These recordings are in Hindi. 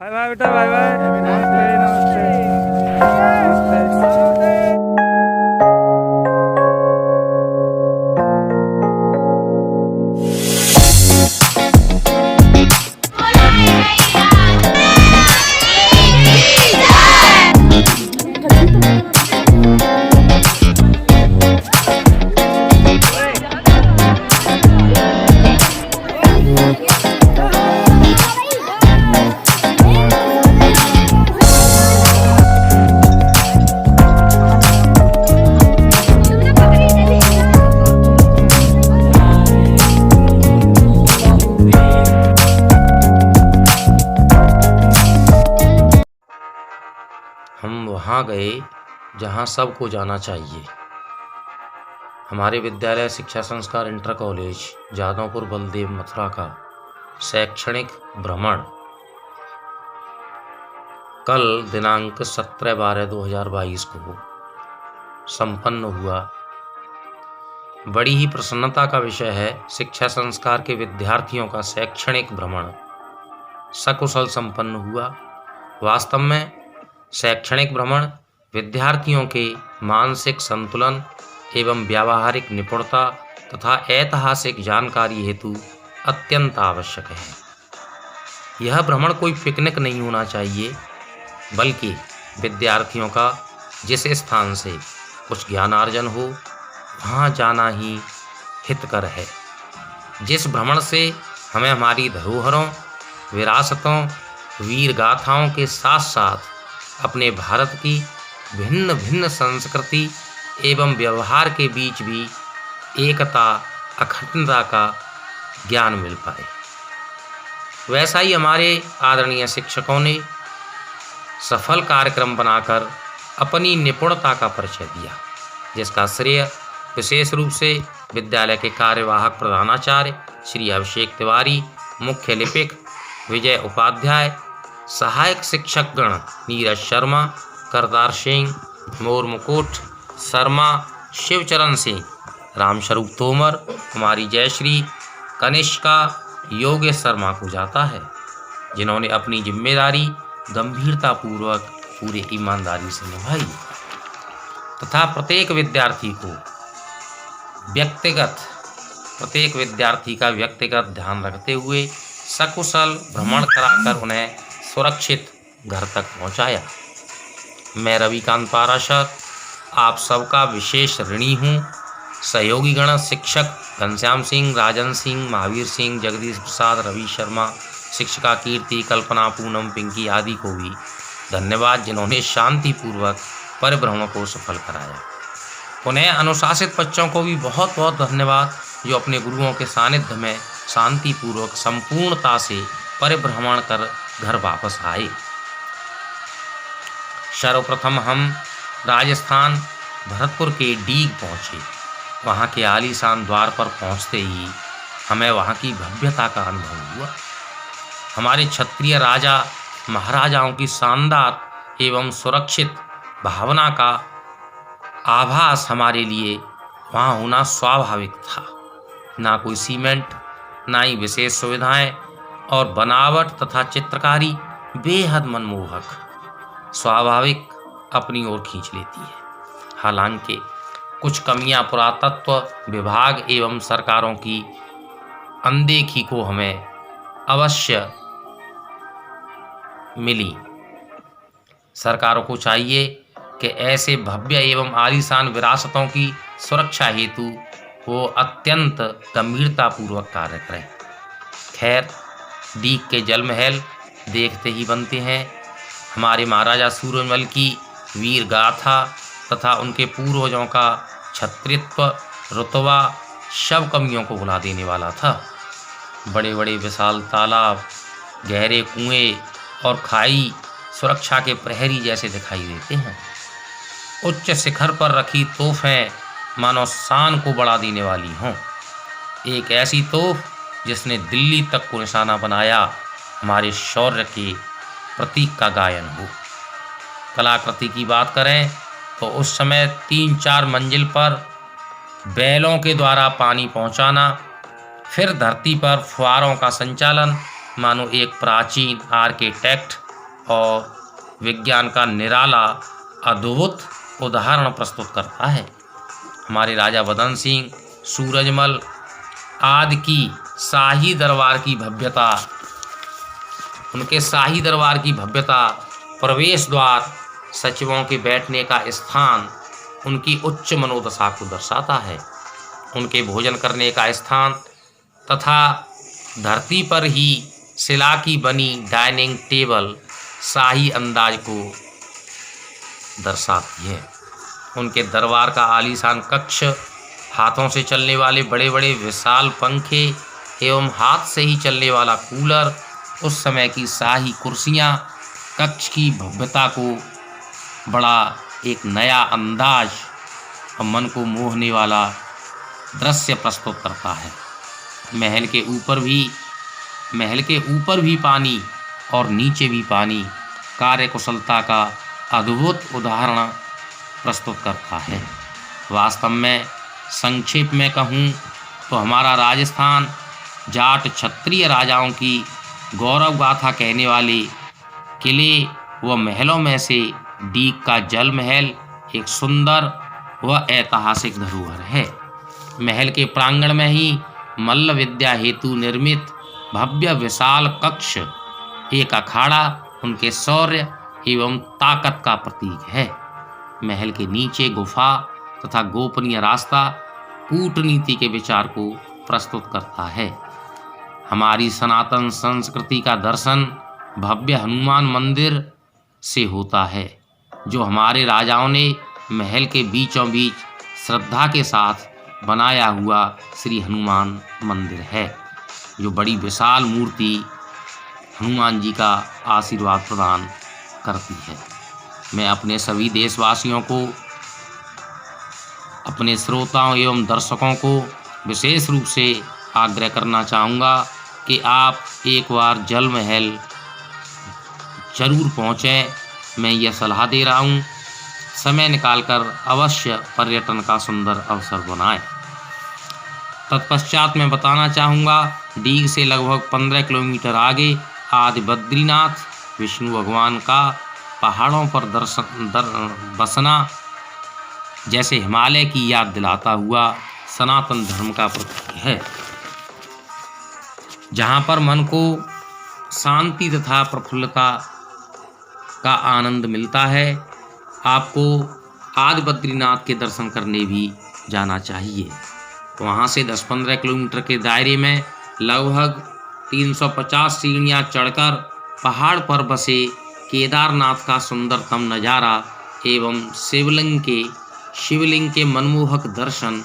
बाय बाय बेटा, बाय बाय। नमस्ते नमस्ते नमस्ते। हम वहाँ गए जहाँ सबको जाना चाहिए। हमारे विद्यालय शिक्षा संस्कार इंटर कॉलेज जादवपुर बलदेव मथुरा का शैक्षणिक भ्रमण कल दिनांक 17/12/2022 को संपन्न हुआ। बड़ी ही प्रसन्नता का विषय है, शिक्षा संस्कार के विद्यार्थियों का शैक्षणिक भ्रमण सकुशल संपन्न हुआ। वास्तव में शैक्षणिक भ्रमण विद्यार्थियों के मानसिक संतुलन एवं व्यावहारिक निपुणता तथा ऐतिहासिक जानकारी हेतु अत्यंत आवश्यक है। यह भ्रमण कोई पिकनिक नहीं होना चाहिए, बल्कि विद्यार्थियों का जिस स्थान से कुछ ज्ञानार्जन हो वहाँ जाना ही हितकर है। जिस भ्रमण से हमें हमारी धरोहरों, विरासतों, वीर गाथाओं के साथ साथ अपने भारत की भिन्न भिन्न संस्कृति एवं व्यवहार के बीच भी एकता, अखंडता का ज्ञान मिल पाए। वैसा ही हमारे आदरणीय शिक्षकों ने सफल कार्यक्रम बनाकर अपनी निपुणता का परिचय दिया, जिसका श्रेय विशेष रूप से विद्यालय के कार्यवाहक प्रधानाचार्य श्री अभिषेक तिवारी, मुख्य लिपिक विजय उपाध्याय, सहायक शिक्षकगण नीरज शर्मा, करतार सिंह, मोर मुकुट शर्मा, शिवचरण सिंह, रामस्वरूप तोमर, कुमारी जयश्री, कनिष्का, योगेश शर्मा को जाता है, जिन्होंने अपनी जिम्मेदारी गंभीरतापूर्वक पूरी ईमानदारी से निभाई तथा प्रत्येक विद्यार्थी का व्यक्तिगत ध्यान रखते हुए सकुशल भ्रमण कराकर उन्हें सुरक्षित घर तक पहुंचाया। मैं रविकांत पाराशर आप सबका विशेष ऋणी हूँ। सहयोगी गण शिक्षक घनश्याम सिंह, राजन सिंह, महावीर सिंह, जगदीश प्रसाद, रवि शर्मा, शिक्षिका कीर्ति, कल्पना, पूनम, पिंकी आदि को भी धन्यवाद, जिन्होंने शांतिपूर्वक परिभ्रमण को सफल कराया। उन्हें अनुशासित बच्चों को भी बहुत बहुत धन्यवाद, जो अपने गुरुओं के सानिध्य में शांतिपूर्वक संपूर्णता से परिभ्रमण कर घर वापस आए। सर्वप्रथम हम राजस्थान भरतपुर के डीग पहुँचे। वहाँ के आलीशान द्वार पर पहुँचते ही हमें वहाँ की भव्यता का अनुभव हुआ। हमारे क्षत्रिय राजा महाराजाओं की शानदार एवं सुरक्षित भावना का आभास हमारे लिए वहाँ होना स्वाभाविक था। ना कोई सीमेंट, ना ही विशेष सुविधाएं, और बनावट तथा चित्रकारी बेहद मनमोहक, स्वाभाविक अपनी ओर खींच लेती है। हालांकि कुछ कमियां पुरातत्व विभाग एवं सरकारों की अनदेखी को हमें अवश्य मिली। सरकारों को चाहिए कि ऐसे भव्य एवं आलीशान विरासतों की सुरक्षा हेतु वो अत्यंत गंभीरतापूर्वक कार्य करें। खैर, डीग के जल महल देखते ही बनते हैं। हमारे महाराजा सूरजमल की वीर गाथा तथा उनके पूर्वजों का छत्रित्व, रुतबा सब कमियों को भुला देने वाला था। बड़े बड़े विशाल तालाब, गहरे कुएं और खाई सुरक्षा के प्रहरी जैसे दिखाई देते हैं। उच्च शिखर पर रखी तोफें मानो शान को बढ़ा देने वाली हों। एक ऐसी तोफ जिसने दिल्ली तक को निशाना बनाया, हमारे शौर्य के प्रतीक का गायन हो। कलाकृति की बात करें तो उस समय 3-4 मंजिल पर बैलों के द्वारा पानी पहुंचाना, फिर धरती पर फुहारों का संचालन मानो एक प्राचीन आर्किटेक्ट और विज्ञान का निराला अद्भुत उदाहरण प्रस्तुत करता है। हमारे राजा बदन सिंह, सूरजमल आदि की शाही दरबार की भव्यता, उनके शाही दरबार की भव्यता, प्रवेश द्वार, सचिवों के बैठने का स्थान उनकी उच्च मनोदशा को दर्शाता है। उनके भोजन करने का स्थान तथा धरती पर ही शिला की बनी डाइनिंग टेबल शाही अंदाज को दर्शाती है। उनके दरबार का आलीशान कक्ष, हाथों से चलने वाले बड़े बड़े विशाल पंखे एवं हाथ से ही चलने वाला कूलर, उस समय की शाही कुर्सियां कक्ष की भव्यता को बड़ा एक नया अंदाज और मन को मोहने वाला दृश्य प्रस्तुत करता है। महल के ऊपर भी पानी और नीचे भी पानी कार्यकुशलता का अद्भुत उदाहरण प्रस्तुत करता है। वास्तव में संक्षेप में कहूँ तो हमारा राजस्थान जाट क्षत्रिय राजाओं की गौरव गाथा कहने वाले किले व महलों में से डीग का जल महल एक सुंदर व ऐतिहासिक धरोहर है। महल के प्रांगण में ही मल्ल विद्या हेतु निर्मित भव्य विशाल कक्ष, एक अखाड़ा उनके शौर्य एवं ताकत का प्रतीक है। महल के नीचे गुफा तथा गोपनीय रास्ता कूटनीति के विचार को प्रस्तुत करता है। हमारी सनातन संस्कृति का दर्शन भव्य हनुमान मंदिर से होता है, जो हमारे राजाओं ने महल के बीचों बीच श्रद्धा के साथ बनाया हुआ श्री हनुमान मंदिर है, जो बड़ी विशाल मूर्ति हनुमान जी का आशीर्वाद प्रदान करती है। मैं अपने सभी देशवासियों को, अपने श्रोताओं एवं दर्शकों को विशेष रूप से आग्रह करना चाहूँगा कि आप एक बार जल महल जरूर पहुँचें। मैं यह सलाह दे रहा हूँ, समय निकालकर अवश्य पर्यटन का सुंदर अवसर बनाएं। तत्पश्चात मैं बताना चाहूँगा, डीग से लगभग 15 किलोमीटर आगे आदि बद्रीनाथ विष्णु भगवान का पहाड़ों पर बसना जैसे हिमालय की याद दिलाता हुआ सनातन धर्म का प्रतीक है, जहाँ पर मन को शांति तथा प्रफुल्लता का आनंद मिलता है। आपको आदि बद्रीनाथ के दर्शन करने भी जाना चाहिए। तो वहाँ से 10-15 किलोमीटर के दायरे में लगभग 350 सीढ़ियाँ चढ़कर पहाड़ पर बसे केदारनाथ का सुंदरतम नज़ारा एवं शिवलिंग के मनमोहक दर्शन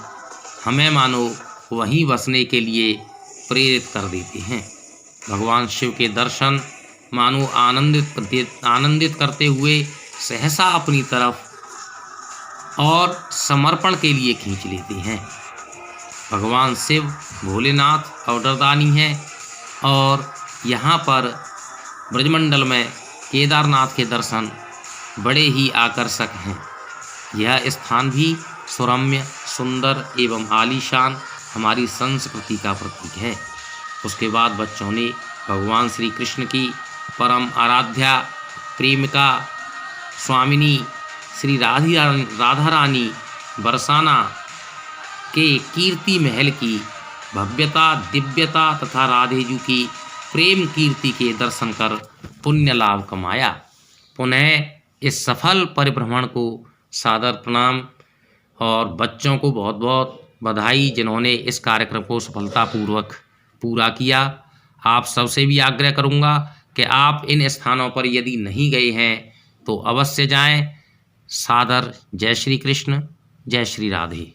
हमें मानो वहीं बसने के लिए प्रेरित कर देते हैं। भगवान शिव के दर्शन मानो आनंदित करते हुए सहसा अपनी तरफ और समर्पण के लिए खींच लेते हैं। भगवान शिव भोलेनाथ अवतारदानी हैं और यहाँ पर ब्रजमंडल में केदारनाथ के दर्शन बड़े ही आकर्षक हैं। यह स्थान भी सुरम्य, सुंदर एवं आलीशान हमारी संस्कृति का प्रतीक है। उसके बाद बच्चों ने भगवान श्री कृष्ण की परम आराध्या प्रेमिका स्वामिनी श्री राधा रानी बरसाना के कीर्ति महल की भव्यता, दिव्यता तथा राधेजू की प्रेम कीर्ति के दर्शन कर पुण्य लाभ कमाया। पुनः इस सफल परिभ्रमण को सादर प्रणाम और बच्चों को बहुत बहुत बधाई, जिन्होंने इस कार्यक्रम को सफलतापूर्वक पूरा किया। आप सबसे भी आग्रह करूंगा कि आप इन स्थानों पर यदि नहीं गए हैं तो अवश्य जाएं। सादर जय श्री कृष्ण, जय श्री राधे।